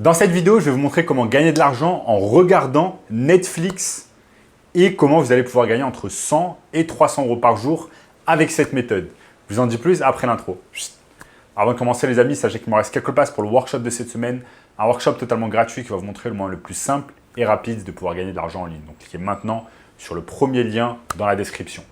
Dans cette vidéo, je vais vous montrer comment gagner de l'argent en regardant Netflix et comment vous allez pouvoir gagner entre 100 et 300 euros par jour avec cette méthode. Je vous en dis plus après l'intro. Avant de commencer les amis, sachez qu'il me reste quelques places pour le workshop de cette semaine. Un workshop totalement gratuit qui va vous montrer le moyen le plus simple et rapide de pouvoir gagner de l'argent en ligne. Donc cliquez maintenant sur le premier lien dans la description.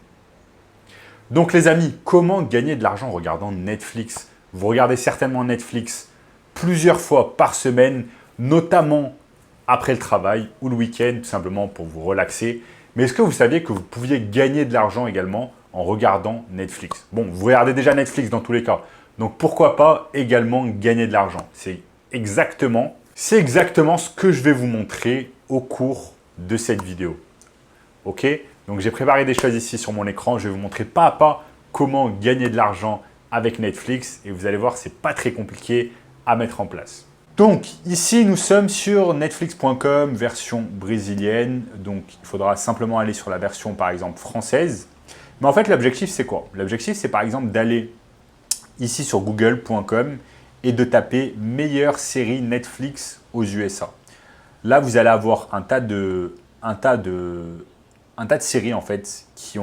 Donc les amis, comment gagner de l'argent en regardant Netflix? Vous regardez certainement Netflix plusieurs fois par semaine, notamment après le travail ou le week-end, tout simplement pour vous relaxer. Mais est-ce que vous saviez que vous pouviez gagner de l'argent également en regardant Netflix? Bon, vous regardez déjà Netflix dans tous les cas, donc pourquoi pas également gagner de l'argent? C'est exactement ce que je vais vous montrer au cours de cette vidéo. Ok? Donc j'ai préparé des choses ici sur mon écran, je vais vous montrer pas à pas comment gagner de l'argent avec Netflix et vous allez voir, c'est pas très compliqué à mettre en place. Donc ici, nous sommes sur netflix.com version brésilienne. Donc il faudra simplement aller sur la version par exemple française. Mais en fait, l'objectif c'est quoi? L'objectif c'est par exemple d'aller ici sur google.com et de taper meilleure série Netflix aux USA. Là, vous allez avoir un tas de séries en fait qui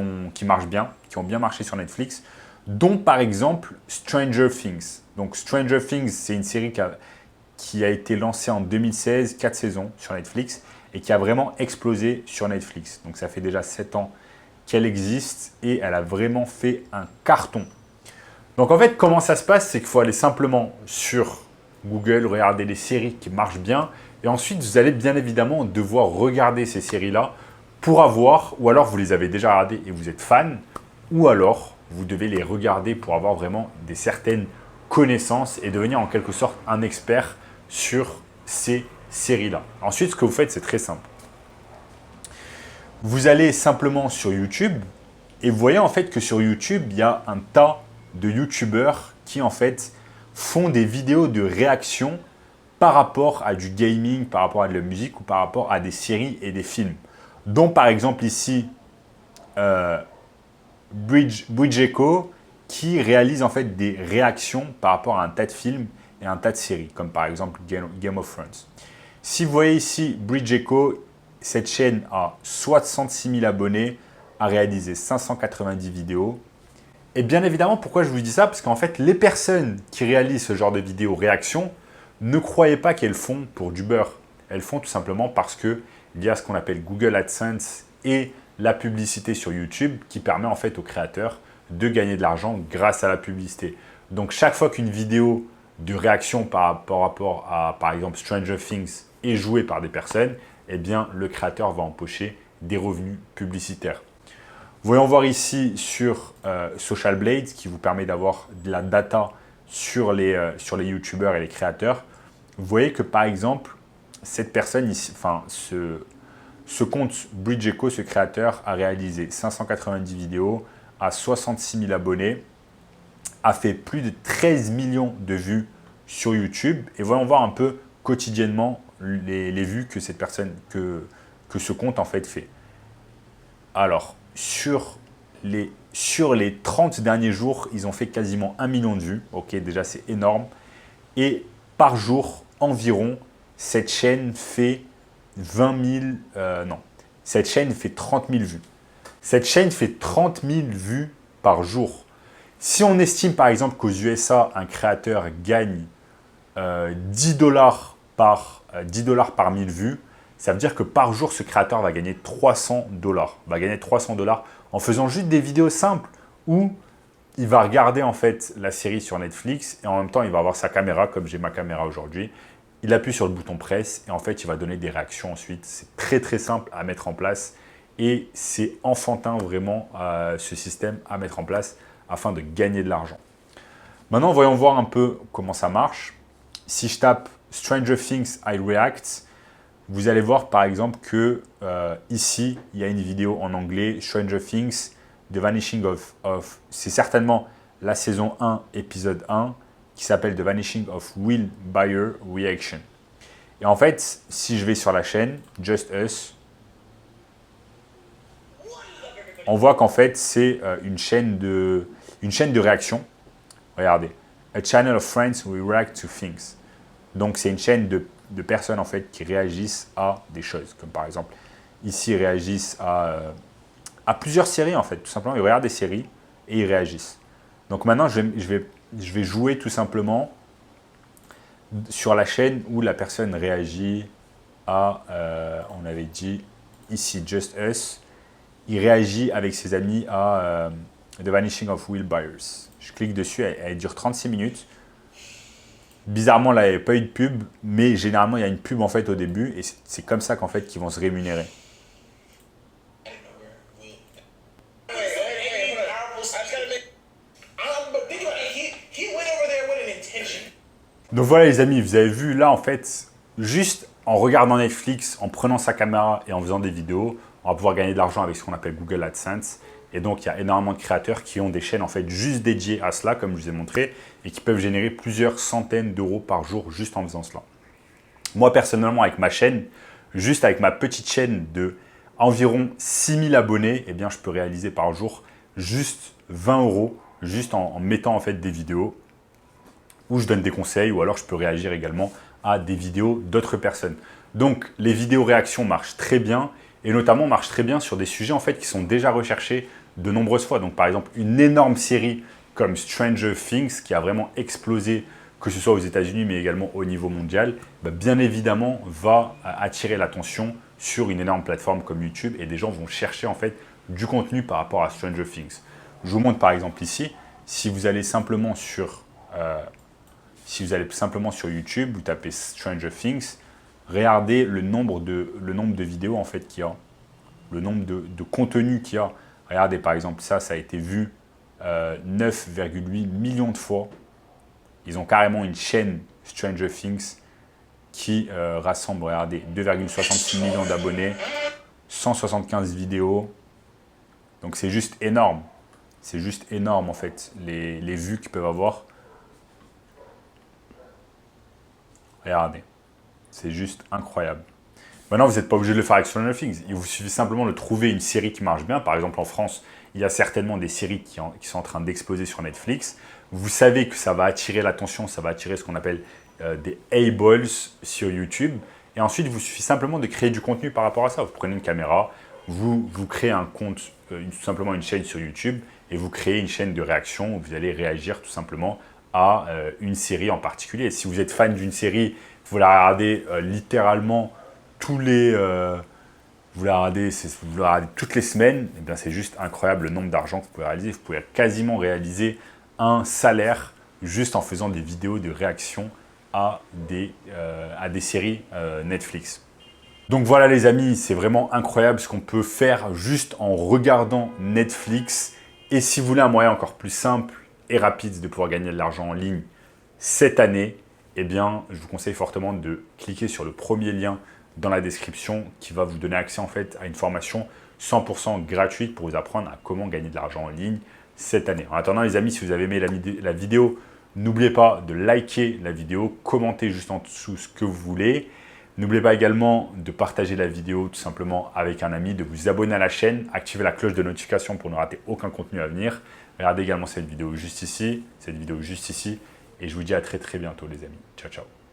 marchent bien, qui ont bien marché sur Netflix, dont par exemple Stranger Things. Donc Stranger Things, c'est une série qui a été lancée en 2016, 4 saisons sur Netflix et qui a vraiment explosé sur Netflix. Donc ça fait déjà 7 ans qu'elle existe et elle a vraiment fait un carton. Donc en fait, comment ça se passe? C'est qu'il faut aller simplement sur Google, regarder les séries qui marchent bien et ensuite vous allez bien évidemment devoir regarder ces séries-là pour avoir, ou alors vous les avez déjà regardées et vous êtes fan, ou alors vous devez les regarder pour avoir vraiment certaines connaissances et devenir en quelque sorte un expert sur ces séries-là. Ensuite, ce que vous faites, c'est très simple. Vous allez simplement sur YouTube et vous voyez en fait que sur YouTube, il y a un tas de YouTubeurs qui en fait font des vidéos de réaction par rapport à du gaming, par rapport à de la musique ou par rapport à des séries et des films. Dont par exemple ici, Bridgeco qui réalise en fait des réactions par rapport à un tas de films et un tas de séries, comme par exemple Game of Thrones. Si vous voyez ici Bridgeco, cette chaîne a 66 000 abonnés, a réalisé 590 vidéos. Et bien évidemment, pourquoi je vous dis ça? Parce qu'en fait, les personnes qui réalisent ce genre de vidéos réactions, ne croyez pas qu'elles font pour du beurre. Elles font tout simplement parce qu'il y a ce qu'on appelle Google AdSense et la publicité sur YouTube qui permet en fait aux créateurs de gagner de l'argent grâce à la publicité. Donc chaque fois qu'une vidéo de réaction par rapport à par exemple Stranger Things est jouée par des personnes, eh bien le créateur va empocher des revenus publicitaires. Voyons voir ici sur Social Blade qui vous permet d'avoir de la data sur les YouTubeurs et les créateurs. Vous voyez que par exemple, cette personne ici, enfin ce compte Bridgeco, ce créateur, a réalisé 590 vidéos, a 66 000 abonnés, a fait plus de 13 millions de vues sur YouTube. Et voyons voir un peu quotidiennement les vues que cette personne, que ce compte en fait fait. Alors, sur les 30 derniers jours, ils ont fait quasiment 1 million de vues. Ok, déjà c'est énorme. Et par jour, environ, cette chaîne fait cette chaîne fait 30 000 vues. Cette chaîne fait 30 000 vues par jour. Si on estime par exemple qu'aux USA, un créateur gagne 10 dollars par 1000 vues, ça veut dire que par jour, ce créateur va gagner 300 dollars. Va gagner 300 dollars en faisant juste des vidéos simples où il va regarder en fait la série sur Netflix et en même temps, il va avoir sa caméra comme j'ai ma caméra aujourd'hui. Il appuie sur le bouton presse et en fait, il va donner des réactions ensuite. C'est très très simple à mettre en place et c'est enfantin vraiment ce système à mettre en place afin de gagner de l'argent. Maintenant, voyons voir un peu comment ça marche. Si je tape Stranger Things I React, vous allez voir par exemple que ici, il y a une vidéo en anglais, Stranger Things, The Vanishing of c'est certainement la saison 1, épisode 1, qui s'appelle The Vanishing of Will Byers Reaction. Et en fait, si je vais sur la chaîne Just Us, on voit qu'en fait, c'est une chaîne de réaction. Regardez, A Channel of Friends Who React to Things. Donc, c'est une chaîne de personnes en fait qui réagissent à des choses. Comme par exemple, ici, ils réagissent à plusieurs séries en fait. Tout simplement, ils regardent des séries et ils réagissent. Donc maintenant, je vais jouer tout simplement sur la chaîne où la personne réagit à, on avait dit ici, Just Us, il réagit avec ses amis à The Vanishing of Will Byers. Je clique dessus, elle dure 36 minutes. Bizarrement, là, il n'y avait pas eu de pub, mais généralement, il y a une pub en fait au début, et c'est comme ça qu'en fait qu'ils vont se rémunérer. Donc voilà les amis, vous avez vu là en fait, juste en regardant Netflix, en prenant sa caméra et en faisant des vidéos, on va pouvoir gagner de l'argent avec ce qu'on appelle Google AdSense. Et donc il y a énormément de créateurs qui ont des chaînes en fait juste dédiées à cela, comme je vous ai montré, et qui peuvent générer plusieurs centaines d'euros par jour juste en faisant cela. Moi personnellement avec ma chaîne, juste avec ma petite chaîne de environ 6000 abonnés, eh bien, je peux réaliser par jour juste 20 euros, juste en mettant en fait des vidéos où je donne des conseils, ou alors je peux réagir également à des vidéos d'autres personnes. Donc les vidéos réactions marchent très bien, et notamment marchent très bien sur des sujets en fait qui sont déjà recherchés de nombreuses fois. Donc par exemple une énorme série comme Stranger Things qui a vraiment explosé, que ce soit aux États-Unis mais également au niveau mondial, bien évidemment va attirer l'attention sur une énorme plateforme comme YouTube, et des gens vont chercher en fait du contenu par rapport à Stranger Things. Je vous montre par exemple ici, si vous allez simplement sur YouTube, vous tapez Stranger Things, regardez le nombre de vidéos en fait qu'il y a, le nombre de contenus qu'il y a. Regardez par exemple ça a été vu 9,8 millions de fois. Ils ont carrément une chaîne Stranger Things qui rassemble, regardez, 2,66 millions d'abonnés, 175 vidéos. Donc c'est juste énorme. C'est juste énorme en fait les vues qu'ils peuvent avoir. Regardez, c'est juste incroyable. Maintenant, vous n'êtes pas obligé de le faire avec Stranger Things. Il vous suffit simplement de trouver une série qui marche bien. Par exemple, en France, il y a certainement des séries qui sont en train d'exploser sur Netflix. Vous savez que ça va attirer l'attention, ça va attirer ce qu'on appelle des eyeballs sur YouTube. Et ensuite, il vous suffit simplement de créer du contenu par rapport à ça. Vous prenez une caméra, vous créez un compte, tout simplement une chaîne sur YouTube, et vous créez une chaîne de réaction où vous allez réagir tout simplement à une série en particulier. Et si vous êtes fan d'une série, vous la regardez littéralement vous la regardez toutes les semaines, et bien c'est juste incroyable le nombre d'argent que vous pouvez réaliser. Vous pouvez quasiment réaliser un salaire juste en faisant des vidéos de réaction à des séries Netflix. Donc voilà les amis, c'est vraiment incroyable ce qu'on peut faire juste en regardant Netflix. Et si vous voulez un moyen encore plus simple et rapide de pouvoir gagner de l'argent en ligne cette année, eh bien, je vous conseille fortement de cliquer sur le premier lien dans la description qui va vous donner accès en fait à une formation 100% gratuite pour vous apprendre à comment gagner de l'argent en ligne cette année. En attendant les amis, si vous avez aimé la vidéo, n'oubliez pas de liker la vidéo, commenter juste en dessous ce que vous voulez. N'oubliez pas également de partager la vidéo tout simplement avec un ami, de vous abonner à la chaîne, activer la cloche de notification pour ne rater aucun contenu à venir. Regardez également cette vidéo juste ici, et je vous dis à très bientôt les amis. Ciao, ciao.